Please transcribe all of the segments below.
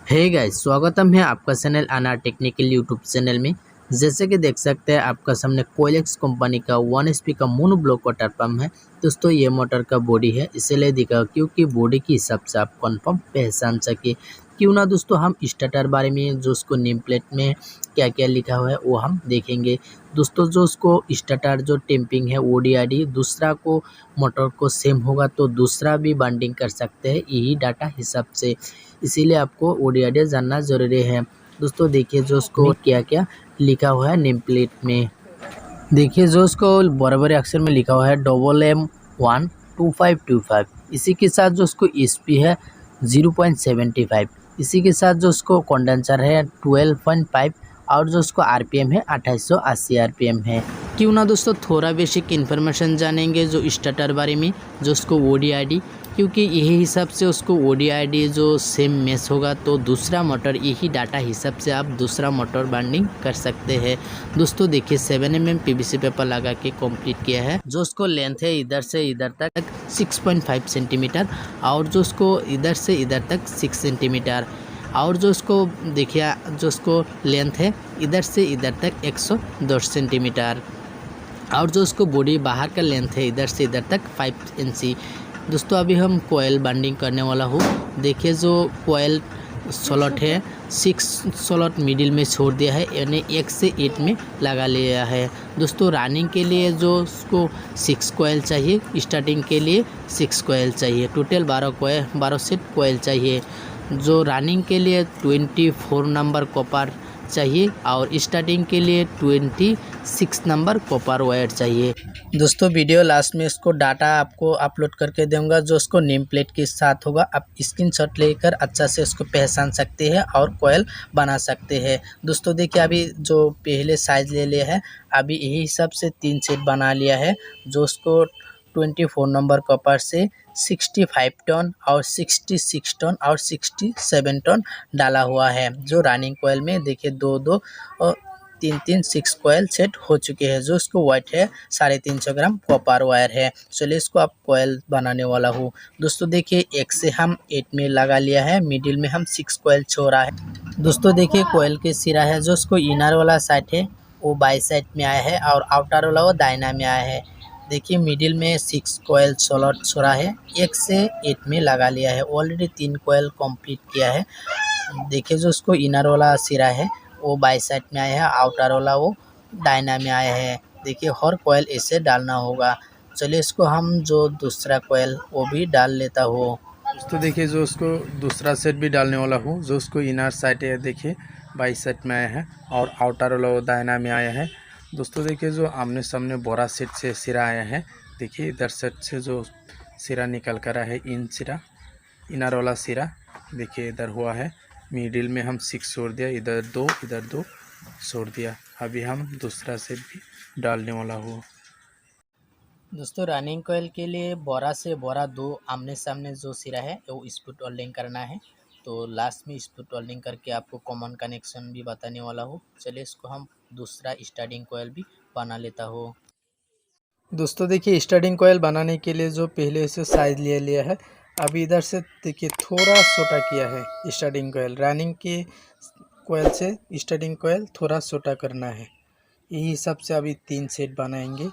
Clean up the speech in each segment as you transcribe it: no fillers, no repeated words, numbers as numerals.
Hey guys, स्वागतम है आपका चैनल अनार टेक्निकल यूट्यूब चैनल में। जैसे कि देख सकते हैं आपका सामने कोएलेक्स कंपनी का 1 एचपी का मोनो ब्लॉक वाटर पंप है। दोस्तों ये मोटर का बॉडी है, इसीलिए दिखा क्योंकि बॉडी के हिसाब से आप कंफर्म पहचान सके। क्यों ना दोस्तों हम स्टार्टर बारे में जो उसको नेम प्लेट में क्या क्या लिखा हुआ है वो हम देखेंगे। दोस्तों जो उसको स्टार्टर जो टेम्पिंग है ODID दूसरा को मोटर को सेम होगा तो दूसरा भी बाइंडिंग कर सकते हैं यही डाटा हिसाब से, इसीलिए आपको ODID जानना ज़रूरी है। दोस्तों देखिए जो उसको क्या क्या लिखा हुआ है नेम प्लेट में। देखिए जो उसको बड़े बड़े अक्षर में लिखा हुआ है MM12525। इसी के साथ जो उसको SP है 0.75। इसी के साथ जो उसको कंडेंसर है 12.5 और जो उसको RPM है 2880 RPM है। क्यों ना दोस्तों थोड़ा बेसिक इन्फॉर्मेशन जानेंगे जो स्टार्टर बारे में, जो उसको ODID, क्योंकि यही हिसाब से उसको ODID जो सेम मैच होगा तो दूसरा मोटर यही डाटा हिसाब से आप दूसरा मोटर बाइंडिंग कर सकते हैं। दोस्तों देखिए 7 mm PVC पेपर लगा के कंप्लीट किया है। जो उसको लेंथ है इधर से इधर तक 6.5 सेंटीमीटर और जो उसको इधर से इधर तक 6 सेंटीमीटर और जो उसको देखिए जो उसको लेंथ है इधर से इधर तक 110 सेंटीमीटर और जो उसको बॉडी बाहर का लेंथ है इधर से इधर तक 5 इंची। दोस्तों अभी हम कोयल बाइंडिंग करने वाला हूँ। देखिए जो कोयल स्लॉट है 6 स्लॉट मिडिल में छोड़ दिया है, यानी 1 से 8 में लगा लिया है। दोस्तों रनिंग के लिए जो उसको 6 कोयल चाहिए, स्टार्टिंग के लिए 6 कोयल चाहिए, टोटल 12 सेट कोयल चाहिए। जो रनिंग के लिए 24 नंबर कॉपर चाहिए और स्टार्टिंग के लिए 26 नंबर कॉपर वायर चाहिए। दोस्तों वीडियो लास्ट में इसको डाटा आपको अपलोड करके दूंगा जो उसको नेम प्लेट के साथ होगा। आप स्क्रीनशॉट लेकर अच्छा से उसको पहचान सकते हैं और कोयल बना सकते हैं। दोस्तों देखिए अभी जो पहले साइज ले लिया है, अभी यही हिसाब से 3 सेट बना लिया है। जो उसको 24 नंबर कॉपर से 65 टन और 66 टन और 67 टन डाला हुआ है। जो रनिंग कोयल में देखिए 2-2 और 3-3 6 कोयल सेट हो चुके हैं। जो इसको वाइट है 350 ग्राम कॉपर वायर है। चलिए इसको आप कोयल बनाने वाला हूँ। दोस्तों देखिए 1 से हम 8 में लगा लिया है, मिडिल में हम 6 कोयल छोड़ा है। दोस्तों देखिए कोयल के सिरा है जो उसको इनर वाला साइड है वो बाई साइड में आया है और आउटर वाला वो दाहिना में आया है। देखिए मिडिल में 6 कोयल स्लॉट छोड़ा है, 1 से 8 में लगा लिया है। ऑलरेडी 3 कोयल कंप्लीट किया है। देखिए जो उसको इनर वाला सिरा है वो बाई साइड में आया है, आउटर वाला वो दाहिना में आया है। देखिए हर कोयल ऐसे डालना होगा। चलिए इसको हम जो दूसरा कोयल वो भी डाल लेता हूँ। तो देखिए जो उसको दूसरा सेट भी डालने वाला हूँ। जो उसको इनर साइड है देखिए बाई साइड में आया है और आउटर वाला वो दाहिना में आया है। दोस्तों देखिए जो आमने सामने बोरा सेट से सिरा आया है, देखिए इधर सेट से जो सिरा निकल कर आया है, इन सिरा इनर वाला सिरा देखिए इधर हुआ है। मिडिल में हम 6 छोड़ दिया, इधर 2 छोड़ दिया। अभी हम दूसरा सेट भी डालने वाला हूँ। दोस्तों रनिंग कोयल के लिए बोरा से बोरा 2 आमने सामने जो सिरा है वो स्पूट वेल्डिंग करना है। तो लास्ट में स्पूट वेल्डिंग करके आपको कॉमन कनेक्शन भी बताने वाला हूँ। चलिए इसको हम दूसरा स्टार्टिंग कोयल भी बना लेता हूँ। दोस्तों देखिए स्टार्टिंग कोयल बनाने के लिए जो पहले से साइज ले लिया है, अभी इधर से देखिए थोड़ा छोटा किया है। स्टार्टिंग कोयल रनिंग के कोयल से स्टार्टिंग कोयल थोड़ा छोटा करना है। यही हिसाब से अभी 3 सेट बनाएंगे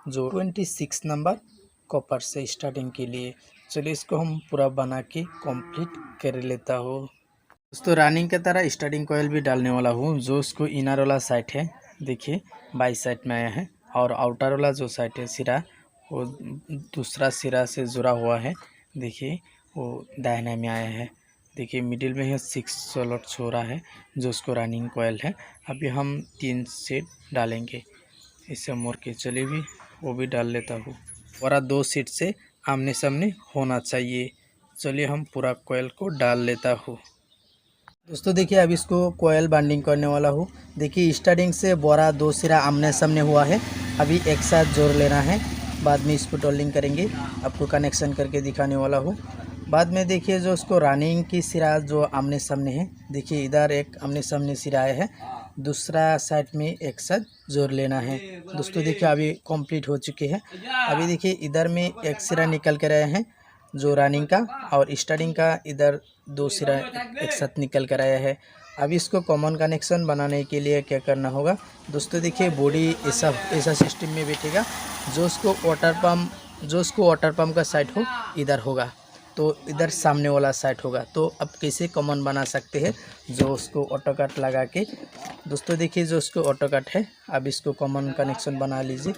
जो 26 नंबर कॉपर से स्टार्टिंग के लिए। चलिए इसको हम पूरा बना के कंप्लीट कर लेता हूँ। दोस्तों रनिंग की तरह स्टार्टिंग कोयल भी डालने वाला हूँ। जो उसको इनर वाला साइड है देखिए बाई साइड में आया है और आउटर वाला जो साइड है सिरा वो दूसरा सिरा से जुड़ा हुआ है, देखिए वो दाहिने में आया है। देखिए मिडिल में है 6 स्लॉट छोड़ा है जो उसको रनिंग कोयल है। अभी हम 3 सेट डालेंगे इसे मोड़ के। चलिए भी वो भी डाल लेता हूँ। पूरा 2 सेट से आमने सामने होना चाहिए। चलिए हम पूरा कोयल को डाल लेता हूँ। दोस्तों देखिए अब इसको कोयल बाइंडिंग करने वाला हूँ। देखिए स्टार्टिंग से बोरा 2 सिरा आमने सामने हुआ है, अभी एक साथ जोड़ लेना है। बाद में इसको टोलिंग करेंगे, आपको कनेक्शन करके दिखाने वाला हूँ। बाद में देखिए जो उसको रनिंग की सिरा जो आमने सामने है, देखिए इधर एक आमने सामने सिरा आया है, दूसरा साइड में एक साथ जोड़ लेना है। दोस्तों देखिए अभी कंप्लीट हो चुके हैं। अभी देखिए इधर में एक सिरा निकल कर आए हैं जो रनिंग का और स्टार्टिंग का इधर दो सिरा एक साथ निकल कर आया है। अभी इसको कॉमन कनेक्शन बनाने के लिए क्या करना होगा दोस्तों, देखिए बॉडी ऐसा ऐसा सिस्टम में बैठेगा। जो उसको वाटर पम्प का साइड हो इधर होगा, तो इधर सामने वाला साइड होगा। तो अब कैसे कॉमन बना सकते हैं, जो उसको ऑटो कट लगा के दोस्तों देखिए जो उसको ऑटो कट है। अब इसको कॉमन कनेक्शन बना लीजिए।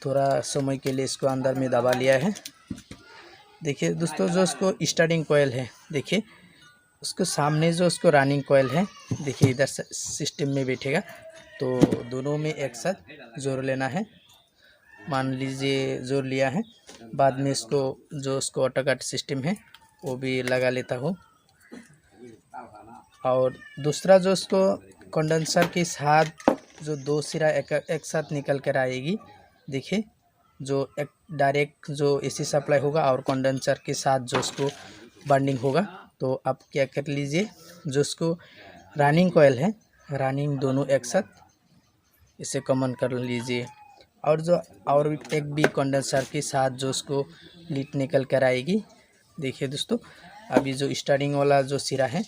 थोड़ा समय के लिए इसको अंदर में दबा लिया है। देखिए दोस्तों जो उसको स्टार्टिंग कोयल है, देखिए उसको सामने जो उसको रनिंग कोयल है, देखिए इधर सिस्टम में बैठेगा। तो दोनों में एक साथ जोड़ लेना है। मान लीजिए जोड़ लिया है, बाद में इसको जो उसको ऑटो कट सिस्टम है वो भी लगा लेता हूँ। और दूसरा जो उसको कंडेंसर के साथ जो दो सिरा एक साथ निकल कर आएगी, देखिए जो एक डायरेक्ट जो एसी सप्लाई होगा और कंडेंसर के साथ जो उसको बर्निंग होगा। तो आप क्या कर लीजिए, जो उसको रनिंग कोयल है, रनिंग दोनों एक साथ इसे कॉमन कर लीजिए। और एक भी कंडेंसर के साथ जो उसको लीड निकल कर आएगी। देखिए दोस्तों अभी जो स्टार्टिंग वाला जो सिरा है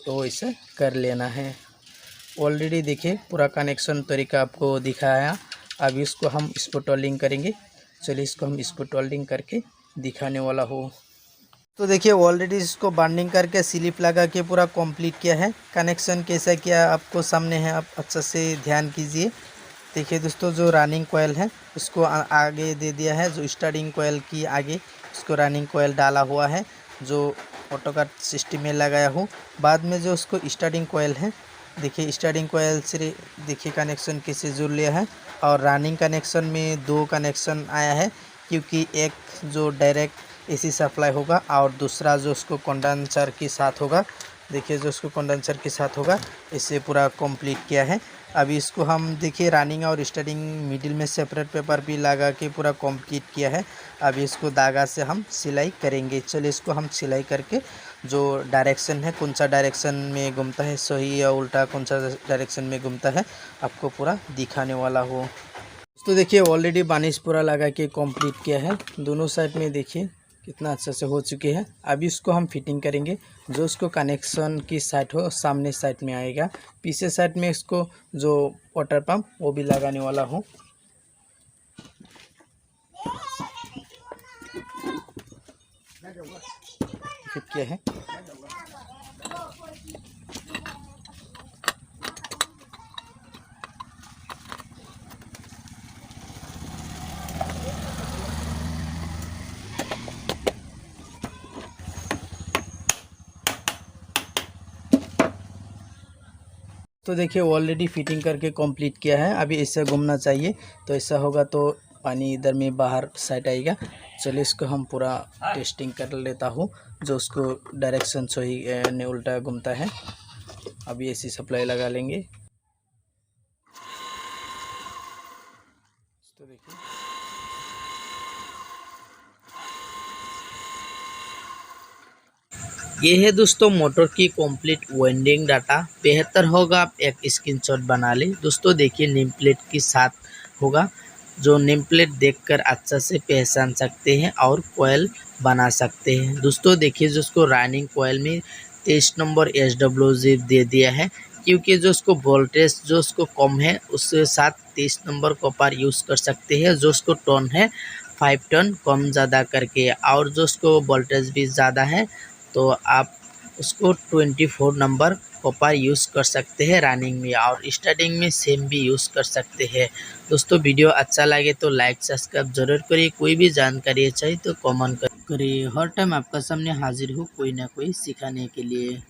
तो इसे कर लेना है। ऑलरेडी देखिए पूरा कनेक्शन तरीका आपको दिखाया। अभी इसको हम स्पॉट वेल्डिंग करेंगे। चलिए इसको हम स्पॉट वेल्डिंग करके दिखाने वाला हो। तो देखिए ऑलरेडी इसको बाइंडिंग करके स्लिप लगा के पूरा कंप्लीट किया है। कनेक्शन कैसा किया आपको सामने है, आप अच्छा से ध्यान कीजिए। देखिए दोस्तों जो रनिंग कोयल है उसको आगे दे दिया है, जो स्टार्टिंग कोयल की आगे उसको रनिंग कोयल डाला हुआ है, जो ऑटो कट सिस्टम में लगाया हूँ। बाद में जो उसको स्टार्टिंग कोयल है, देखिए स्टार्टिंग कोयल से देखिए कनेक्शन कैसे जुड़ लिया है। और रनिंग कनेक्शन में दो कनेक्शन आया है, क्योंकि एक जो डायरेक्ट एसी सप्लाई होगा और दूसरा जो उसको कंडेंसर के साथ होगा। देखिए जो उसको कंडेंसर के साथ होगा, इसे पूरा कंप्लीट किया है। अभी इसको हम देखिए रनिंग और स्टार्टिंग मिडिल में सेपरेट पेपर भी लगा के पूरा कंप्लीट किया है। अभी इसको धागा से हम सिलाई करेंगे। चलिए इसको हम सिलाई करके जो डायरेक्शन है, कौन सा डायरेक्शन में घूमता है, सही या उल्टा कौन सा डायरेक्शन में घूमता है, आपको पूरा दिखाने वाला हो। तो देखिए ऑलरेडी बार्निश पूरा लगा के कंप्लीट किया है। दोनों साइड में देखिए कितना अच्छा से हो चुके हैं। अभी इसको हम फिटिंग करेंगे। जो उसको कनेक्शन की साइड हो सामने साइड में आएगा, पीछे साइड में इसको जो वाटर पंप वो भी लगाने वाला हूँ। फिट किया है। तो देखिए ऑलरेडी फिटिंग करके कंप्लीट किया है। अभी ऐसा घूमना चाहिए, तो ऐसा होगा तो पानी इधर में बाहर साइड आएगा। चलिए इसको हम पूरा टेस्टिंग कर लेता हूँ, जो उसको डायरेक्शन सही ने उल्टा घूमता है। अभी ऐसी सप्लाई लगा लेंगे। तो देखिए ये है दोस्तों मोटर की कंप्लीट वाइंडिंग डाटा। बेहतर होगा आप एक स्क्रीनशॉट बना लें। दोस्तों देखिए नेम प्लेट के साथ होगा, जो नेम प्लेट देखकर अच्छा से पहचान सकते हैं और कोयल बना सकते हैं। दोस्तों देखिए जो उसको रनिंग कोयल में 23 नंबर SWG दे दिया है, क्योंकि जो उसको वोल्टेज जो उसको कम है उसके साथ 23 नंबर कॉपर यूज़ कर सकते हैं। जो उसको टोन है 5 टन कम ज़्यादा करके, और जो उसको वोल्टेज भी ज़्यादा है तो आप उसको 24 नंबर कॉपर यूज़ कर सकते हैं रनिंग में, और स्टार्टिंग में सेम भी यूज़ कर सकते हैं। दोस्तों वीडियो अच्छा लगे तो लाइक सब्सक्राइब जरूर करिए। कोई भी जानकारी चाहिए तो कमेंट करिए। हर टाइम आपका सामने हाजिर हो कोई ना कोई सिखाने के लिए।